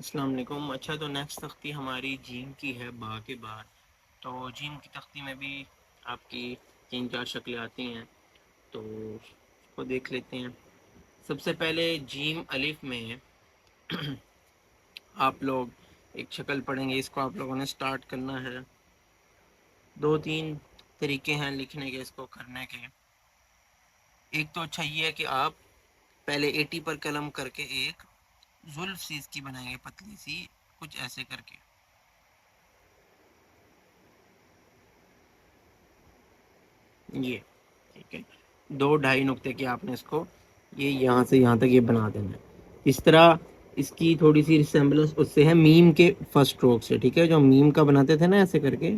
السلام علیکم۔ اچھا، تو نیکسٹ تختی ہماری جیم کی ہے با کے بعد۔ تو جیم کی تختی میں بھی آپ کی 3-4 شکلیں آتی ہیں، تو اس کو دیکھ لیتے ہیں۔ سب سے پہلے جیم الف میں آپ لوگ ایک شکل پڑھیں گے، اس کو آپ لوگوں نے سٹارٹ کرنا ہے۔ 2-3 طریقے ہیں لکھنے کے، اس کو کرنے کے۔ ایک تو اچھا یہ ہے کہ آپ پہلے 80 پر قلم کر کے ایک زلف سی اس کی بنائیں گے، پتلی سی، کچھ ایسے کر کے۔ یہ ٹھیک ہے، 2-2.5 نقطے کے آپ نے اس کو یہ یہاں سے یہاں تک یہ بنا دینا ہے۔ اس طرح اس کی تھوڑی سی ریسمبلنس اس سے ہے میم کے فرسٹ اسٹروک سے، ٹھیک ہے۔ جو میم کا بناتے تھے نا ایسے کر کے،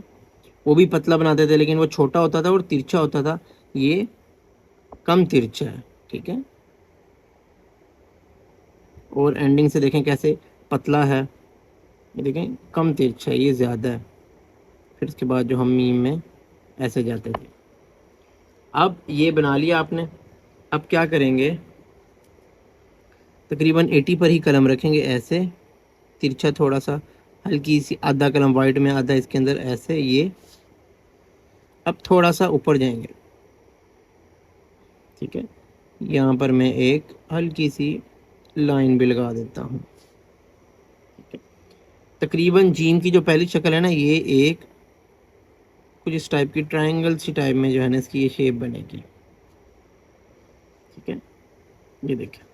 وہ بھی پتلا بناتے تھے لیکن وہ چھوٹا ہوتا تھا اور ترچھا ہوتا تھا، یہ کم ترچھا ہے، ٹھیک ہے۔ اور اینڈنگ سے دیکھیں کیسے پتلا ہے، یہ دیکھیں کم ترچھا ہے، یہ زیادہ ہے۔ پھر اس کے بعد جو ہم میم میں ایسے جاتے تھے۔ اب یہ بنا لیا آپ نے، اب کیا کریں گے، تقریباً 80 پر ہی قلم رکھیں گے، ایسے ترچھا تھوڑا سا، ہلکی سی آدھا قلم وائٹ میں آدھا اس کے اندر، ایسے یہ۔ اب تھوڑا سا اوپر جائیں گے، ٹھیک ہے۔ یہاں پر میں ایک ہلکی سی لائن بھی لگا دیتا ہوں، ٹھیک ہے۔ تقریباً جیم کی جو پہلی شکل ہے نا، یہ ایک کچھ اس ٹائپ کی ٹرائنگل سی ٹائپ میں جو ہے نا اس کی یہ شیپ بنے گی، ٹھیک ہے۔ یہ دیکھیں،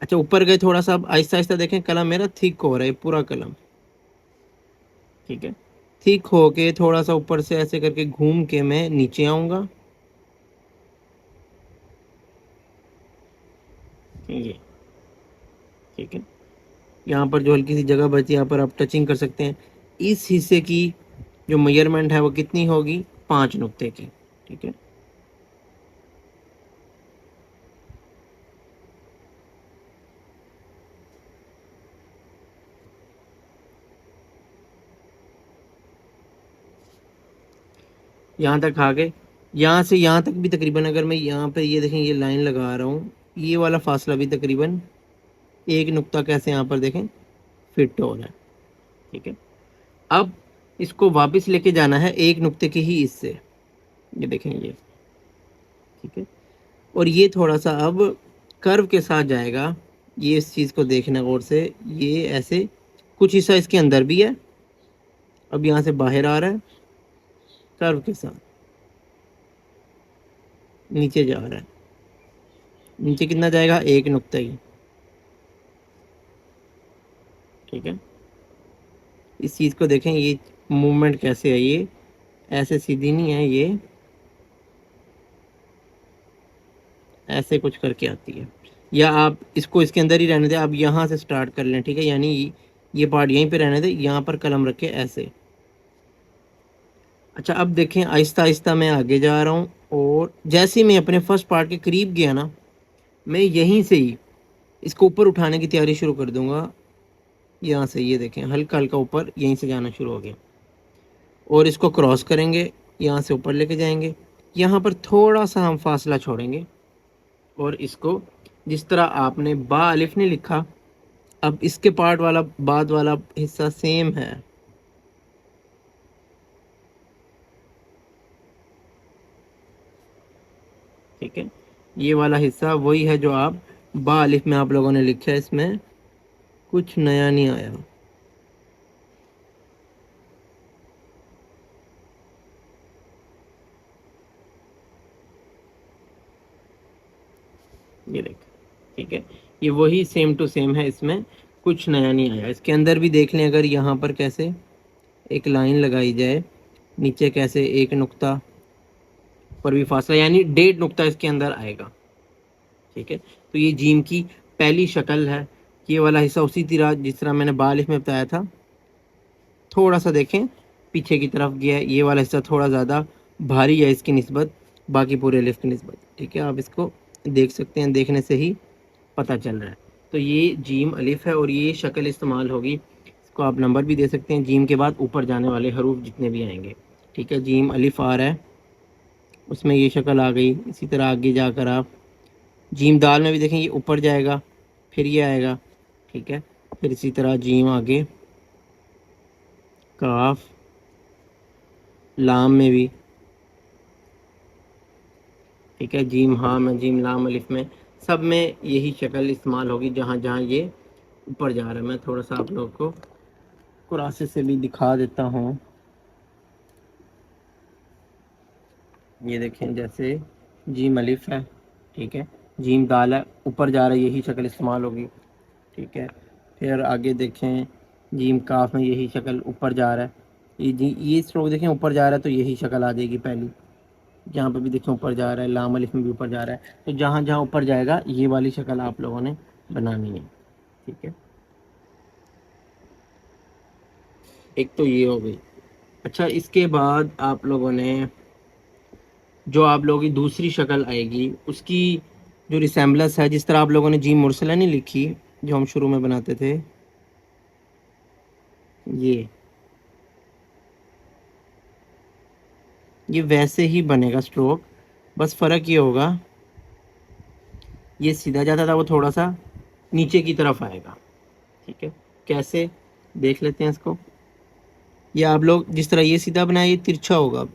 اچھا اوپر گئے تھوڑا سا، اب آہستہ آہستہ دیکھیں قلم میرا تھک ہو رہا ہے، پورا قلم، ٹھیک ہے۔ تھک ہو کے تھوڑا سا اوپر سے ایسے کر کے گھوم کے میں نیچے آؤں گا، یہ ٹھیک ہے۔ یہاں پر جو ہلکی سی جگہ بچی، یہاں پر آپ ٹچنگ کر سکتے ہیں۔ اس حصے کی جو میجرمنٹ ہے وہ کتنی ہوگی، 5 نقطے کی، ٹھیک ہے۔ یہاں تک آ گئے، یہاں سے یہاں تک بھی تقریباً، اگر میں یہاں پہ یہ دیکھیں یہ لائن لگا رہا ہوں، یہ والا فاصلہ بھی تقریباً 1 نقطہ کیسے یہاں پر دیکھیں فٹ ہو رہا ہے، ٹھیک ہے۔ اب اس کو واپس لے کے جانا ہے 1 نقطے کے ہی اس سے، یہ دیکھیں یہ، ٹھیک ہے۔ اور یہ تھوڑا سا اب کرو کے ساتھ جائے گا، یہ اس چیز کو دیکھنا غور سے، یہ ایسے کچھ حصہ اس کے اندر بھی ہے، اب یہاں سے باہر آ رہا ہے، کرو کے ساتھ نیچے جا رہا ہے، نیچے کتنا جائے گا، 1 نقطہ ہی، ٹھیک ہے۔ اس چیز کو دیکھیں، یہ موومنٹ کیسے ہے، یہ ایسے سیدھی نہیں ہے، یہ ایسے کچھ کر کے آتی ہے۔ یا آپ اس کو اس کے اندر ہی رہنے دیں، آپ یہاں سے سٹارٹ کر لیں، ٹھیک ہے، یعنی یہ پارٹ یہیں پہ رہنے دیں، یہاں پر قلم رکھے ایسے۔ اچھا اب دیکھیں آہستہ آہستہ میں آگے جا رہا ہوں، اور جیسے میں اپنے فرسٹ پارٹ کے قریب گیا نا، میں یہیں سے ہی اس کو اوپر اٹھانے کی تیاری شروع کر دوں گا، یہاں سے یہ دیکھیں ہلکا ہلکا اوپر یہیں سے جانا شروع ہو گیا، اور اس کو کراس کریں گے، یہاں سے اوپر لے کے جائیں گے، یہاں پر تھوڑا سا ہم فاصلہ چھوڑیں گے، اور اس کو جس طرح آپ نے با الف نے لکھا، اب اس کے پارٹ والا بعد والا حصہ سیم ہے، ٹھیک ہے۔ یہ والا حصہ وہی ہے جو آپ با الف میں آپ لوگوں نے لکھا ہے، اس میں کچھ نیا نہیں آیا، یہ دیکھ، ٹھیک ہے۔ یہ وہی سیم ٹو سیم ہے، اس میں کچھ نیا نہیں آیا۔ اس کے اندر بھی دیکھ لیں، اگر یہاں پر کیسے ایک لائن لگائی جائے، نیچے کیسے 1 نقطہ پر بھی فاصلہ، یعنی 1.5 نقطہ اس کے اندر آئے گا، ٹھیک ہے۔ تو یہ جیم کی پہلی شکل ہے۔ یہ والا حصہ اسی طرح جس طرح میں نے با الف میں بتایا تھا، تھوڑا سا دیکھیں پیچھے کی طرف گیا ہے، یہ والا حصہ تھوڑا زیادہ بھاری ہے اس کی نسبت، باقی پورے الف کی نسبت، ٹھیک ہے۔ آپ اس کو دیکھ سکتے ہیں، دیکھنے سے ہی پتہ چل رہا ہے۔ تو یہ جیم الف ہے، اور یہ شکل استعمال ہوگی، اس کو آپ نمبر بھی دے سکتے ہیں، جیم کے بعد اوپر جانے والے حروف جتنے بھی آئیں گے، ٹھیک ہے۔ جیم الف آ رہا ہے، اس میں یہ شکل آ گئی، اسی طرح آگے جا کر آپ جیم دال میں بھی دیکھیں، یہ اوپر جائے گا، پھر یہ آئے گا، ٹھیک ہے۔ پھر اسی طرح جیم آگے، کاف، لام میں بھی، ٹھیک ہے، جیم ہاں میں، جیم لام الف میں، سب میں یہی شکل استعمال ہوگی جہاں جہاں یہ اوپر جا رہا ہے۔ میں تھوڑا سا آپ لوگ کو کراسے سے بھی دکھا دیتا ہوں۔ یہ دیکھیں جیسے جیم الف ہے، ٹھیک ہے، جیم دال ہے، اوپر جا رہا ہے، یہی شکل استعمال ہوگی، ٹھیک ہے۔ پھر آگے دیکھیں جیم کاف میں یہی شکل اوپر جا رہا ہے، یہ اسٹروک دیکھیں اوپر جا رہا ہے تو یہی شکل آ جائے گی پہلی، جہاں پہ بھی دیکھیں اوپر جا رہا ہے، لام الف میں بھی اوپر جا رہا ہے، تو جہاں جہاں اوپر جائے گا یہ والی شکل آپ لوگوں نے بنانی ہے، ٹھیک ہے۔ ایک تو یہ ہو گئی۔ اچھا، اس کے بعد آپ لوگوں نے جو آپ لوگوں کی دوسری شکل آئے گی اس کی جو ریسیمبلنس ہے، جس طرح آپ لوگوں نے جیم مرسلہ نہیں لکھی جو ہم شروع میں بناتے تھے، یہ ویسے ہی بنے گا اسٹروک، بس فرق یہ ہوگا یہ سیدھا جاتا تھا وہ تھوڑا سا نیچے کی طرف آئے گا، ٹھیک ہے۔ کیسے دیکھ لیتے ہیں اس کو، یہ آپ لوگ جس طرح یہ سیدھا بنایا یہ ترچھا ہوگا، اب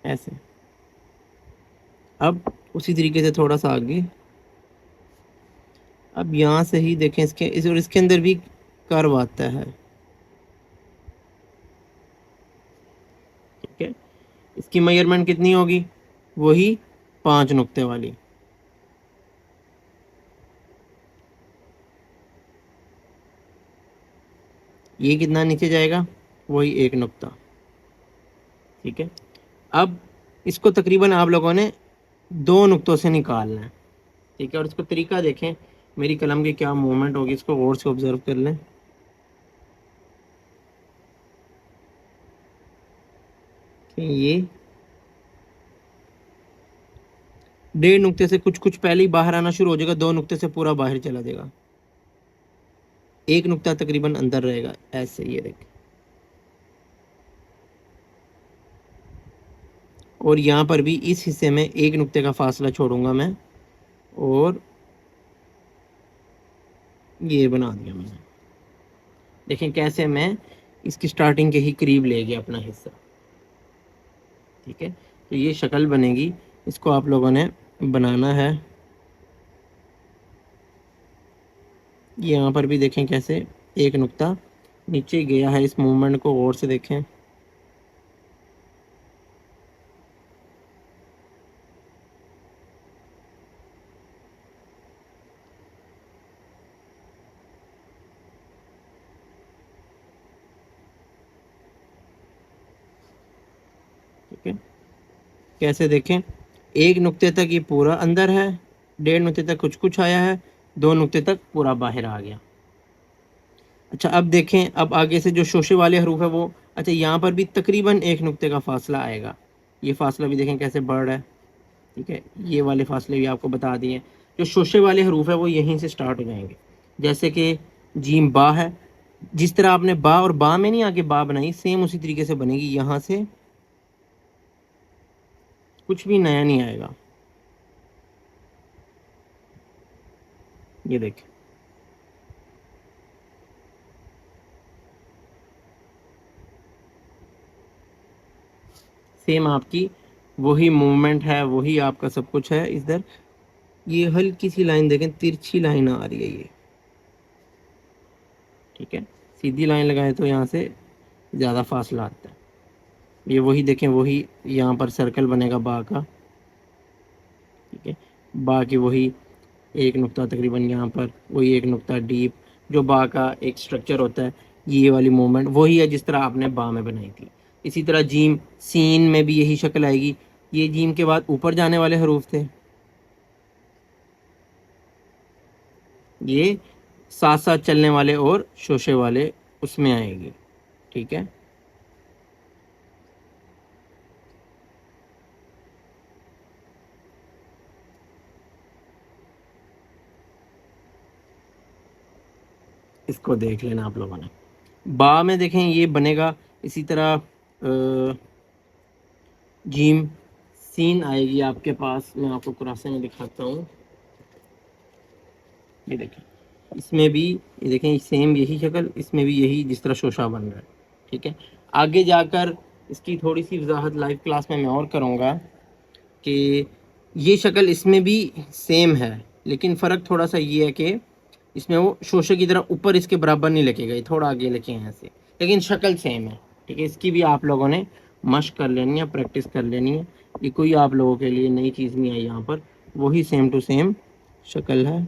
ایسے، اب اسی طریقے سے تھوڑا سا آگے، اب یہاں سے ہی دیکھیں اس کے اندر بھی کرو آتا ہے، ٹھیک ہے۔ اس کی میئرمنٹ کتنی ہوگی؟ وہی 5 نقطے والی، یہ کتنا نیچے جائے گا؟ وہی 1 نقطہ، ٹھیک ہے۔ اب اس کو تقریباً آپ لوگوں نے 2 نقطوں سے نکالنا ہے، ٹھیک ہے۔ اور اس کو طریقہ دیکھیں، میری قلم کی کیا موومنٹ ہوگی، اس کو غور سے آبزرو کر لیں۔ یہ 1.5 نقطے سے کچھ پہلے ہی باہر آنا شروع ہو جائے گا، 2 نقطے سے پورا باہر چلا جائے گا، 1 نقطہ تقریباً اندر رہے گا، ایسے یہ دیکھیں۔ اور یہاں پر بھی اس حصے میں 1 نقطے کا فاصلہ چھوڑوں گا میں، اور یہ بنا دیا میں نے، دیکھیں کیسے میں اس کی سٹارٹنگ کے ہی قریب لے گیا اپنا حصہ، ٹھیک ہے۔ تو یہ شکل بنے گی، اس کو آپ لوگوں نے بنانا ہے۔ یہاں پر بھی دیکھیں کیسے 1 نقطہ نیچے گیا ہے، اس موومنٹ کو غور سے دیکھیں۔ ٹھیک ہے، کیسے دیکھیں 1 نقطے تک یہ پورا اندر ہے، 1.5 نقطے تک کچھ آیا ہے، 2 نقطے تک پورا باہر آ گیا۔ اچھا اب دیکھیں، اب آگے سے جو شوشے والے حروف ہے وہ، اچھا یہاں پر بھی تقریباً 1 نقطے کا فاصلہ آئے گا، یہ فاصلہ بھی دیکھیں کیسے بڑھ رہا ہے، ٹھیک ہے۔ یہ والے فاصلے بھی آپ کو بتا دیے، جو شوشے والے حروف ہے وہ یہیں سے سٹارٹ ہو جائیں گے، جیسے کہ جیم با ہے، جس طرح آپ نے با اور با میں نہیں آگے با بنائی، سیم اسی طریقے سے بنے گی، یہاں سے کچھ بھی نیا نہیں آئے گا، یہ دیکھیں۔ سیم آپ کی وہی موومنٹ ہے، وہی آپ کا سب کچھ ہے ادھر۔ یہ ہلکی سی لائن دیکھیں، ترچھی لائن آ رہی ہے یہ، ٹھیک ہے۔ سیدھی لائن لگائے تو یہاں سے زیادہ فاصلہ آتا ہے، یہ وہی دیکھیں، وہی یہاں پر سرکل بنے گا با کا، ٹھیک ہے۔ با کی وہی 1 نقطہ تقریباً یہاں پر، وہی 1 نقطہ ڈیپ، جو با کا ایک سٹرکچر ہوتا ہے، یہ والی موومنٹ وہی ہے جس طرح آپ نے با میں بنائی تھی۔ اسی طرح جیم سین میں بھی یہی شکل آئے گی، یہ جیم کے بعد اوپر جانے والے حروف تھے، یہ ساتھ ساتھ چلنے والے اور شوشے والے اس میں آئے گی، ٹھیک ہے۔ اس کو دیکھ لینا آپ لوگوں نے۔ با میں دیکھیں یہ بنے گا اسی طرح، جیم سین آئے گی آپ کے پاس، میں آپ کو کراسے میں دکھاتا ہوں، یہ دیکھیں اس میں بھی یہ دیکھیں سیم یہی شکل، اس میں بھی یہی جس طرح شوشا بن رہا ہے. ٹھیک ہے، آگے جا کر اس کی تھوڑی سی وضاحت لائیو کلاس میں اور کروں گا کہ یہ شکل اس میں بھی سیم ہے، لیکن فرق تھوڑا سا یہ ہے کہ اس میں وہ شوشے کی طرح اوپر اس کے برابر نہیں لے کے گئے، تھوڑا آگے لے کے ہیں ایسے، لیکن شکل سیم ہے. ٹھیک ہے، اس کی بھی آپ لوگوں نے مشق کر لینی ہے، پریکٹس کر لینی ہے. یہ کوئی آپ لوگوں کے لیے نئی چیز نہیں آئی یہاں پر، وہی سیم ٹو سیم شکل ہے.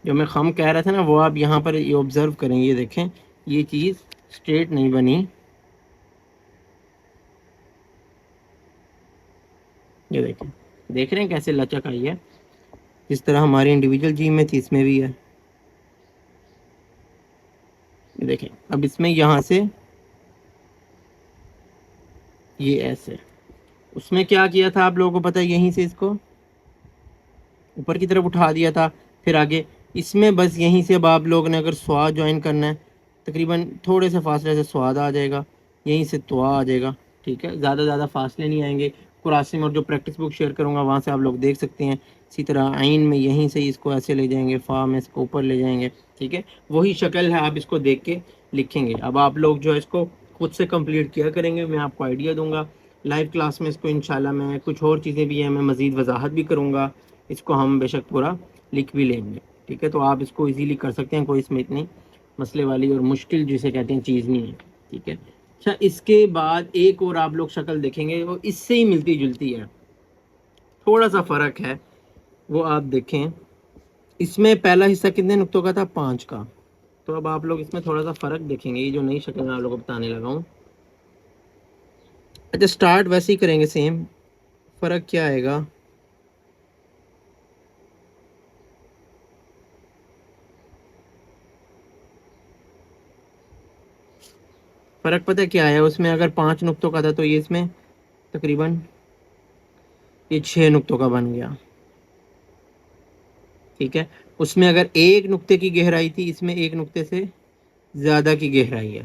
جو میں خم کہہ رہا تھا نا وہ آپ یہاں پر یہ آبزرو کریں، یہ دیکھیں یہ چیز اسٹریٹ نہیں بنی. یہ دیکھیں، دیکھ رہے ہیں کیسے لچک آئی ہے، جس طرح ہماری انڈیویجول جیم میں تھی اس میں بھی ہے. یہ دیکھیں اب اس میں یہاں سے یہ ایسے، اس میں کیا کیا تھا آپ لوگوں کو پتہ ہے، یہیں سے اس کو اوپر کی طرف اٹھا دیا تھا. پھر آگے اس میں بس یہیں سے اب آپ لوگ نے اگر سوا جوائن کرنا ہے تقریباً تھوڑے سے فاصلے سے سواد آ جائے گا، یہیں سے توا آ جائے گا. ٹھیک ہے، زیادہ فاصلے نہیں آئیں گے. قراسم اور جو پریکٹس بک شیئر کروں گا وہاں سے آپ لوگ دیکھ سکتے ہیں. اسی طرح عین میں یہیں سے اس کو ایسے لے جائیں گے، فا میں اس کو اوپر لے جائیں گے. ٹھیک ہے، وہی شکل ہے، آپ اس کو دیکھ کے لکھیں گے. اب آپ لوگ جو ہے اس کو خود سے کمپلیٹ کیا کریں گے، میں آپ کو آئیڈیا دوں گا. لائیو کلاس میں اس کو انشاءاللہ میں کچھ اور چیزیں بھی ہیں، میں مزید وضاحت بھی کروں گا. اس کو ہم بے شک پورا لکھ بھی لیں گے. ٹھیک ہے، تو آپ اس کو ایزیلی کر سکتے ہیں، کوئی اس میں اتنی مسئلے والی اور مشکل جسے کہتے ہیں چیز نہیں ہے. ٹھیک ہے، اچھا اس کے بعد ایک اور آپ لوگ شکل دیکھیں گے، وہ اس سے ہی ملتی جلتی ہے، تھوڑا سا فرق ہے، وہ آپ دیکھیں. اس میں پہلا حصہ کتنے نقطوں کا تھا؟ 5 کا. تو اب آپ لوگ اس میں تھوڑا سا فرق دیکھیں گے، یہ جو نئی شکل میں آپ لوگوں کو بتانے لگا ہوں. اچھا سٹارٹ ویسے ہی کریں گے سیم. فرق کیا آئے گا؟ فرق پتہ کیا ہے اس میں؟ اگر 5 نقطوں کا تھا تو یہ اس میں تقریباً یہ 6 نقطوں کا بن گیا. ٹھیک ہے، اس میں اگر 1 نقطے کی گہرائی تھی، اس میں 1 نقطے سے زیادہ کی گہرائی ہے.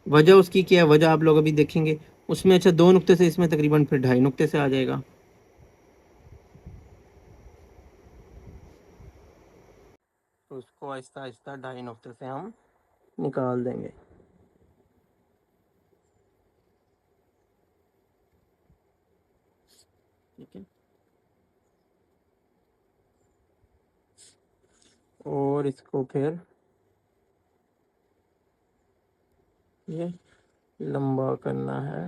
وجہ اس کی کیا ہے؟ وجہ آپ لوگ ابھی دیکھیں گے. اس میں اچھا 2 نقطے سے اس میں تقریباً پھر 2.5 نقطے سے آ جائے گا. تو اس کو آہستہ آہستہ 2.5 نقطے سے ہم نکال دیں گے. ٹھیک ہے، اور اس کو پھر یہ لمبا کرنا ہے.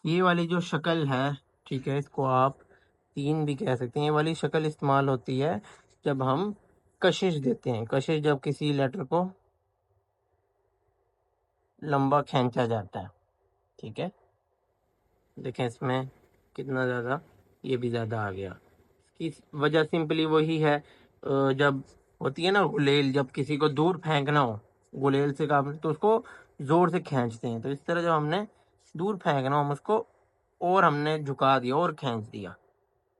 یہ والی جو شکل ہے، ٹھیک ہے، اس کو آپ 3 بھی کہہ سکتے ہیں. یہ والی شکل استعمال ہوتی ہے جب ہم کشش دیتے ہیں. کشش جب کسی لیٹر کو لمبا کھینچا جاتا ہے. ٹھیک ہے، دیکھیں اس میں کتنا زیادہ، یہ بھی زیادہ آ گیا. اس کی وجہ سمپلی وہی ہے، جب ہوتی ہے نا غلیل، جب کسی کو دور پھینکنا ہو غلیل سے قابل تو اس کو زور سے کھینچتے ہیں. تو اس طرح جب ہم نے دور پھینکنا ہو ہم اس کو اور ہم نے جھکا دیا اور کھینچ دیا.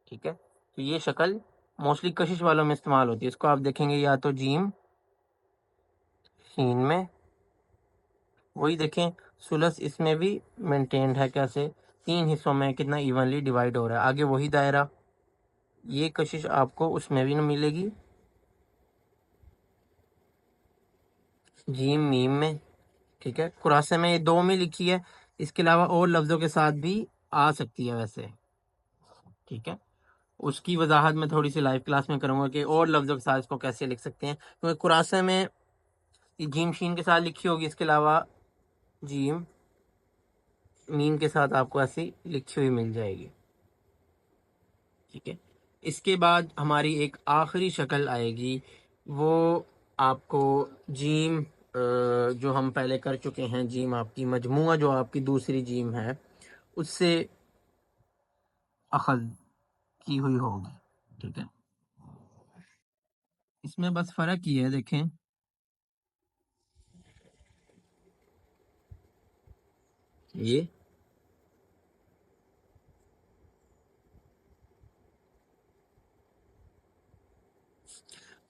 ٹھیک ہے، تو یہ شکل موسٹلی کشش والوں میں استعمال ہوتی ہے. اس کو آپ دیکھیں گے یا تو جیم شین میں، وہی دیکھیں ثلث اس میں بھی مینٹینڈ ہے، کیسے 3 حصوں میں کتنا ایونلی ڈیوائڈ ہو رہا ہے. آگے وہی دائرہ، یہ کشش آپ کو اس میں بھی نہ ملے گی جیم میم میں. ٹھیک ہے، قراسے میں یہ 2 میں لکھی ہے، اس کے علاوہ اور لفظوں کے ساتھ بھی آ سکتی ہے ویسے. ٹھیک ہے، اس کی وضاحت میں تھوڑی سی لائیو کلاس میں کروں گا کہ اور لفظوں کے ساتھ اس کو کیسے لکھ سکتے ہیں. کیونکہ قراسے میں جیم شین کے ساتھ لکھی ہوگی، اس کے علاوہ جیم میم کے ساتھ آپ کو ایسی لکھی ہوئی مل جائے گی. ٹھیک ہے، اس کے بعد ہماری ایک آخری شکل آئے گی، وہ آپ کو جیم جو ہم پہلے کر چکے ہیں، جیم آپ کی مجموعہ جو آپ کی دوسری جیم ہے اس سے اخذ کی ہوئی ہوگی. ٹھیک ہے، اس میں بس فرق یہ ہے، دیکھیں یہ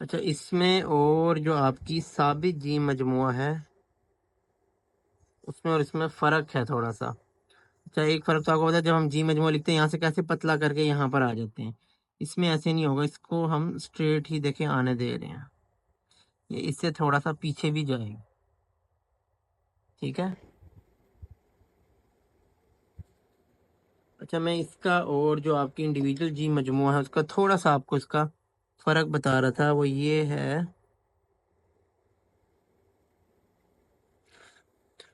اچھا اس میں اور جو آپ کی ثابت جیم مجموعہ ہے اس میں اور اس میں فرق ہے تھوڑا سا. اچھا ایک فرق تو آپ کو پتا ہے، جب ہم جی مجموعہ لکھتے ہیں یہاں سے کیسے پتلا کر کے یہاں پر آ جاتے ہیں، اس میں ایسے نہیں ہوگا، اس کو ہم اسٹریٹ ہی دیکھیں آنے دے رہے ہیں، یہ اس سے تھوڑا سا پیچھے بھی جائے گا. ٹھیک ہے. اچھا میں اس کا اور جو آپ کی انڈیویجول جی مجموعہ ہے اس کا تھوڑا سا آپ کو اس کا فرق بتا رہا تھا، وہ یہ ہے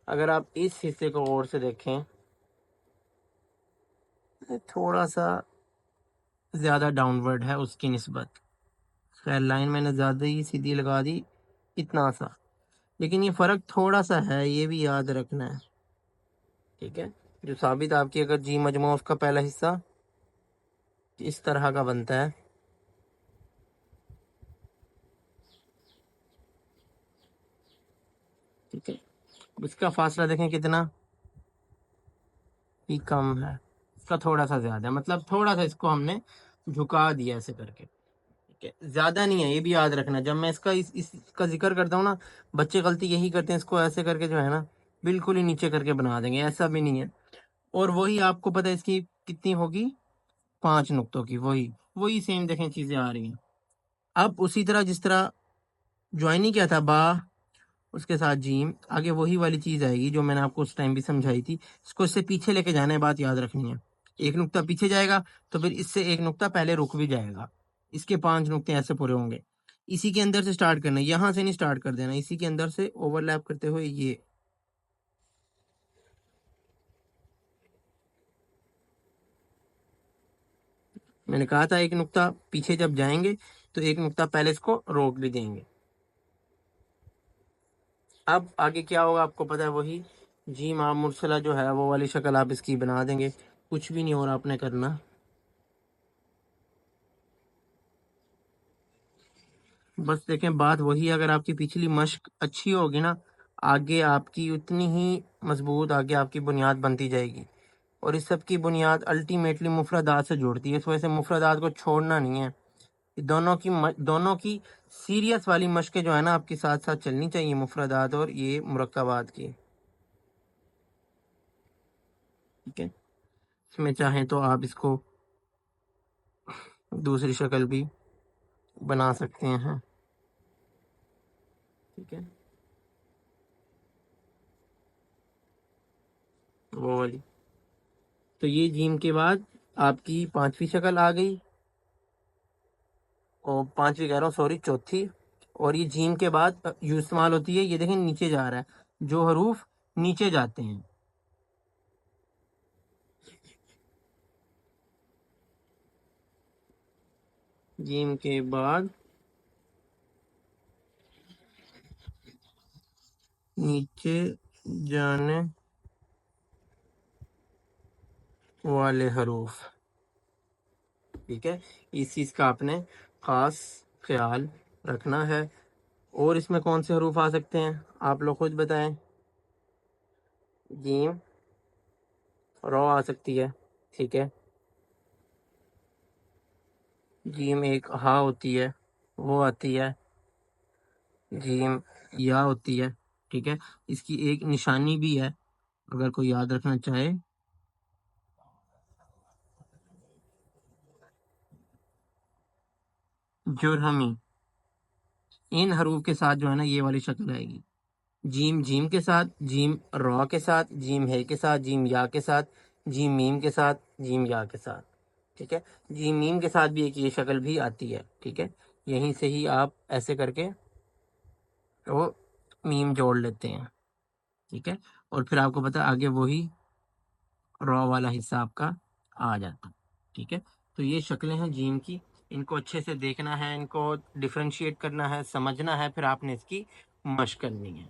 اگر آپ اس حصے کو غور سے دیکھیں تھوڑا سا زیادہ ڈاؤن ورڈ ہے اس کی نسبت. خیر لائن میں نے زیادہ ہی سیدھی لگا دی اتنا سا، لیکن یہ فرق تھوڑا سا ہے، یہ بھی یاد رکھنا ہے. ٹھیک ہے. جو ثابت آپ کی اگر جی مجموعہ اس کا پہلا حصہ اس طرح کا بنتا ہے، ٹھیک ہے، اس کا فاصلہ دیکھیں کتنا ہی کم ہے، اس کا تھوڑا سا زیادہ ہے، مطلب تھوڑا سا اس کو ہم نے جھکا دیا ایسے کر کے. ٹھیک ہے، زیادہ نہیں ہے، یہ بھی یاد رکھنا. جب میں اس کا ذکر کرتا ہوں نا، بچے غلطی یہی کرتے ہیں، اس کو ایسے کر کے جو ہے نا بالکل ہی نیچے کر کے بنا دیں گے، ایسا بھی نہیں ہے. اور وہی آپ کو پتہ ہے اس کی کتنی ہوگی، 5 نقطوں کی، وہی سیم دیکھیں چیزیں آ رہی ہیں. اب اسی طرح جس طرح جوائن نہیں کیا تھا با اس کے ساتھ جیم، آگے وہی والی چیز آئے گی جو میں نے آپ کو اس ٹائم بھی سمجھائی تھی. اس کو اس سے پیچھے لے کے جانا ہے، بات یاد رکھنی ہے. ایک نقطہ پیچھے جائے گا تو پھر اس سے ایک نقطہ پہلے رک بھی جائے گا، اس کے 5 نقطے ایسے پورے ہوں گے. اسی کے اندر سے سٹارٹ کرنا، یہاں سے نہیں سٹارٹ کر دینا، اسی کے اندر سے اوور لیپ کرتے ہوئے یہ. میں نے کہا تھا ایک نقطہ پیچھے جب جائیں گے تو ایک نقطہ پہلے اس کو روک بھی دیں گے. اب آگے کیا ہوگا آپ کو پتا ہے، وہی جی مام مرسلہ جو ہے وہ والی شکل آپ اس کی بنا دیں گے. کچھ بھی نہیں اور آپ نے کرنا، بس دیکھیں بات وہی ہے. اگر آپ کی پچھلی مشق اچھی ہوگی نا، آگے آپ کی اتنی ہی مضبوط آگے آپ کی بنیاد بنتی جائے گی. اور اس سب کی بنیاد الٹیمیٹلی مفردات سے جوڑتی ہے، اس وجہ سے مفردات کو چھوڑنا نہیں ہے. دونوں کی سیریس والی مشقیں جو ہے نا آپ کے ساتھ ساتھ چلنی چاہیے، مفردات اور یہ مرکبات کی. ٹھیک ہے، اس میں چاہیں تو آپ اس کو دوسری شکل بھی بنا سکتے ہیں. ٹھیک ہے، وہ والی. تو یہ جیم کے بعد آپ کی 5ویں شکل آ گئی، اور 5ویں کہہ رہا ہوں سوری، چوتھی. اور یہ جیم کے بعد یوں استعمال ہوتی ہے، یہ دیکھیں نیچے جا رہا ہے، جو حروف نیچے جاتے ہیں. جیم کے بعد نیچے جانے والے حروف. ٹھیک ہے، اس چیز کا آپ نے خاص خیال رکھنا ہے. اور اس میں کون سے حروف آ سکتے ہیں آپ لوگ خود بتائیں. جیم رو آ سکتی ہے. ٹھیک ہے، جیم ایک ہا ہوتی ہے وہ آتی ہے. جیم یا ہوتی ہے. ٹھیک ہے، اس کی ایک نشانی بھی ہے اگر کوئی یاد رکھنا چاہے. جرہمی، ان حروف کے ساتھ جو ہے نا یہ والی شکل آئے گی. جیم جیم کے ساتھ، جیم را کے ساتھ، جیم ہے کے ساتھ، جیم یا کے ساتھ، جیم میم کے ساتھ، جیم یا کے ساتھ. ٹھیک ہے، جیم میم کے ساتھ بھی ایک یہ شکل بھی آتی ہے. ٹھیک ہے، یہیں سے ہی آپ ایسے کر کے وہ میم جوڑ لیتے ہیں. ٹھیک ہے، اور پھر آپ کو پتا آگے وہی را والا حصہ آپ کا آ جاتا. ٹھیک ہے، تو یہ شکلیں ہیں جیم کی، ان کو اچھے سے دیکھنا ہے، ان کو ڈفرینشیٹ کرنا ہے، سمجھنا ہے، پھر آپ نے اس کی مشق کرنی ہے.